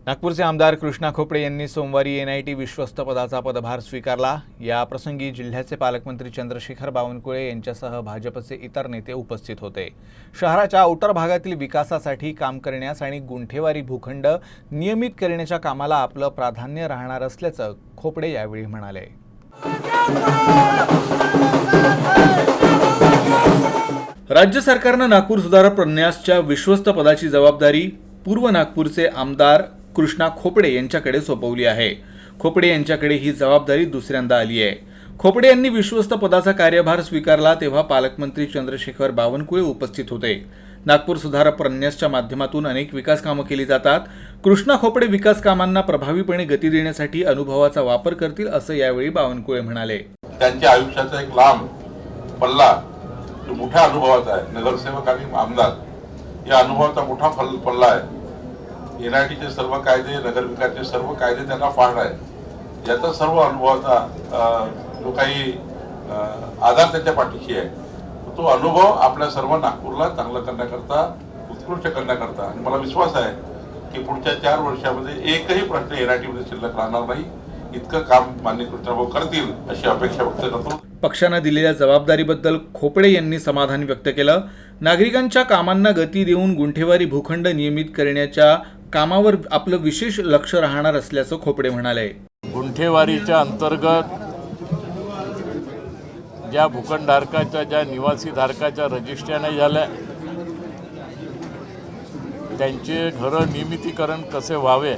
नागपूरचे आमदार कृष्णा खोपडे यांनी सोमवारी NIT विश्वस्त पदाचा पदभार स्वीकारला। या प्रसंगी जिल्ह्याचे पालकमंत्री चंद्रशेखर बावनकुळे यांच्यासह भाजपचे इतर नेते उपस्थित होते। शहराच्या आउटर भागातील विकासासाठी काम करण्यास आणि गुंठेवारी भूखंड नियमित करण्याच्या कामाला आपलं प्राधान्य राहणार असल्याचं खोपडे यावेळी म्हणाले। राज्य सरकारनं नागपूर सुधार प्रन्यासच्या विश्वस्त पदाची जबाबदारी पूर्व नागपूरचे आमदार कृष्णा खोपडे यांच्याकडे सोपवली आहे। खोपडे यांच्याकडे ही जबाबदारी दुसऱ्यांदा आली आहे। खोपडे यांनी विश्वस्त पदाचा कार्यभार स्वीकारला तेव्हा पालकमंत्री चंद्रशेखर बावनकुळे उपस्थित होते। नागपूर सुधार प्रन्यासच्या माध्यमातून अनेक विकास कामं केली जातात। कृष्णा खोपडे विकास कामांना प्रभावीपणे गती देण्यासाठी अनुभवाचा वापर करतील असं यावेळी बावनकुळे म्हणाले। त्यांच्या आयुष्याचा एक लांब पल्ला जो मोठा अनुभवाचा आहे, नगरसेवक आणि आमदार या अनुभवाचा मोठा पल्ला आहे। NITचे सर्व कायदे, नगरविकासाचे सर्व कायदे त्यांना फाड आहे। याचा सर्व अनुभवाचा जो काही आधार त्यांच्या पाठीशी आहे, तो अनुभव आपल्या सर्व नागपूरला चांगलं करण्याकरता, उत्कृष्ट करण्याकरता, आणि मला विश्वास आहे की पुढच्या 4 वर्षामध्ये एकही प्रश्न NITमध्ये शिल्लक राहणार नाही। इतकं काम माननीय कृष्णाभाऊ करतील अशी अपेक्षा व्यक्त करतो। पक्षानं दिलेल्या जबाबदारीबद्दल खोपडे यांनी समाधान व्यक्त केलं। नागरिकांच्या कामांना गती देऊन गुंठेवारी भूखंड नियमित करण्याच्या कामावर आपलं विशेष लक्ष राहणार असल्याचं खोपडे म्हणाले। गुंठेवारीच्या अंतर्गत ज्या भूखंडधारकाच्या, ज्या निवासी धारकाच्या रजिस्ट्र्या नाही झाल्या, त्यांचे घरं नियमितीकरण कसे व्हावे,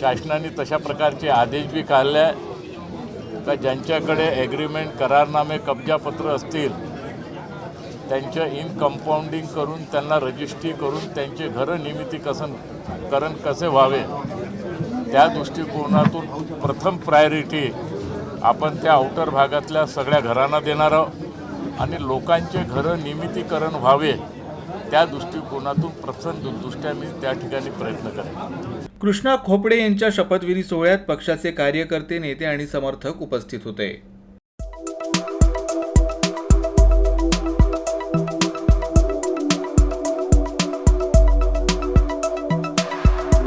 शासनाने तशा प्रकारचे आदेश बी काढले का ज्यांच्याकडे ॲग्रीमेंट, करारनामे, कब्जापत्र असतील त्यांचं कंपाऊंडिंग करून त्यांना रजिस्ट्री करून त्यांचे घरं नियमितीकरण कसे व्हावे, त्या दृष्टिकोनातून प्रथम प्रायोरिटी आपण त्या आउटर भागातल्या सगळ्या घरांना देणार आहोत आणि लोकांचे घरं नियमितीकरण व्हावे त्या दृष्टिकोनातून प्रथमदृष्ट्या मी त्या ठिकाणी प्रयत्न करेन। कृष्णा खोपडे यांच्या शपथविधी सोहळ्यात पक्षाचे कार्यकर्ते, नेते आणि समर्थक उपस्थित होते।